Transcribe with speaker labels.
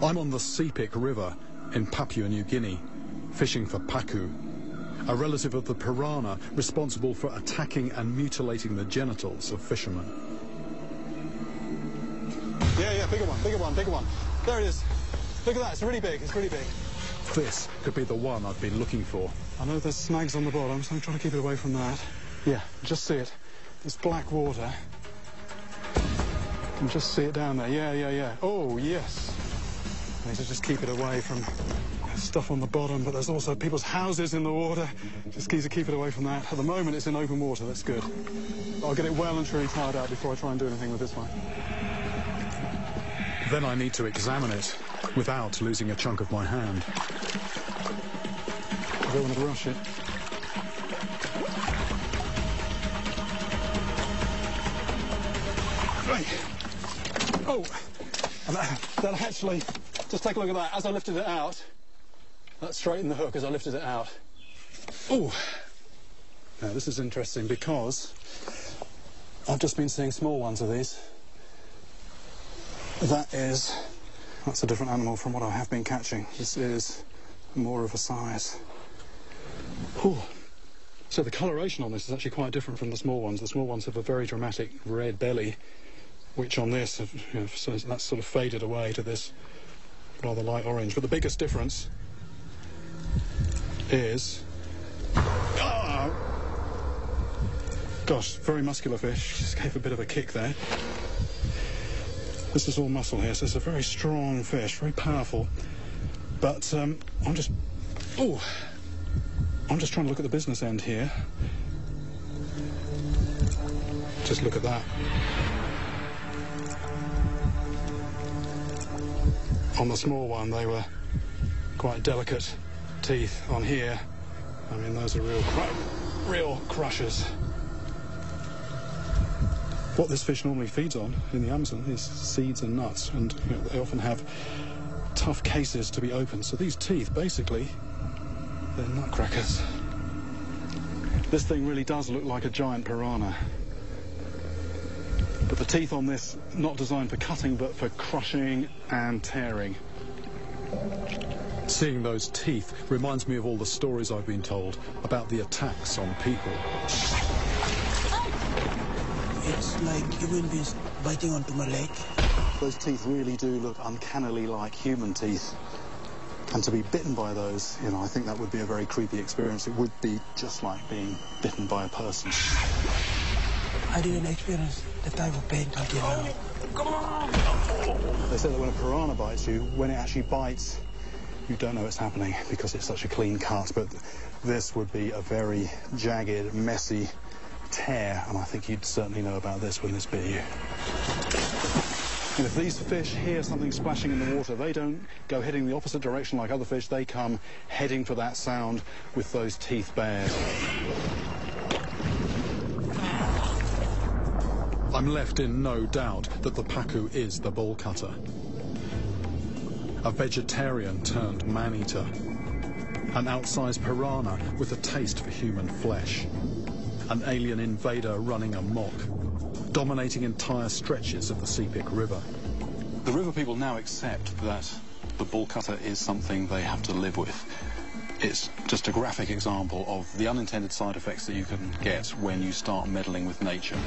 Speaker 1: I'm on the Sepik River in Papua New Guinea, fishing for pacu, a relative of the piranha responsible for attacking and mutilating the genitals of fishermen.
Speaker 2: Yeah, bigger one. There it is. Look at that, it's really big,
Speaker 1: This could be the one I've been looking for.
Speaker 2: I know there's snags on the bottom, so I'm trying to keep it away from that. Yeah, just see it. It's black water. You can just see it down there. Yeah. Oh, yes. I need to just keep it away from stuff on the bottom, but there's also people's houses in the water. Just need to keep it away from that. At the moment, it's in open water. That's good. I'll get it well and truly tied out before I try and do anything with this one.
Speaker 1: Then I need to examine it without losing a chunk of my hand.
Speaker 2: I don't want to rush it. Right. Oh, and that actually, just take a look at that. As I lifted it out, that straightened the hook as I lifted it out. Oh, now this is interesting because I've just been seeing small ones of these. That's a different animal from what I have been catching. This is more of a size. Ooh. So the coloration on this is actually quite different from the small ones. The small ones have a very dramatic red belly, which on this, so that's sort of faded away to this rather light orange. But the biggest difference is... Gosh, very muscular fish. Just gave a bit of a kick there. This is all muscle here, so it's a very strong fish, very powerful. But I'm just trying to look at the business end here. Just look at that. On the small one, they were quite delicate teeth. On here, I mean, those are real crushers. What this fish normally feeds on in the Amazon is seeds and nuts, and they often have tough cases to be opened. So these teeth, basically, they're nutcrackers. This thing really does look like a giant piranha. But the teeth on this, not designed for cutting, but for crushing and tearing.
Speaker 1: Seeing those teeth reminds me of all the stories I've been told about the attacks on people.
Speaker 3: It's like human beings biting onto my leg.
Speaker 2: Those teeth really do look uncannily like human teeth. And to be bitten by those, I think that would be a very creepy experience. It would be just like being bitten by a person.
Speaker 3: I didn't experience the type of pain until now.
Speaker 2: Come on! They say that when a piranha bites you, when it actually bites, you don't know it's happening because it's such a clean cut. But this would be a very jagged, messy tear, and I think you'd certainly know about this when this bit you. And if these fish hear something splashing in the water, they don't go heading the opposite direction like other fish. They come heading for that sound with those teeth bared.
Speaker 1: I'm left in no doubt that the pacu is the bowl cutter. A vegetarian turned man-eater. An outsized piranha with a taste for human flesh. An alien invader running amok, dominating entire stretches of the Sepik River.
Speaker 4: The river people now accept that the bull cutter is something they have to live with. It's just a graphic example of the unintended side effects that you can get when you start meddling with nature.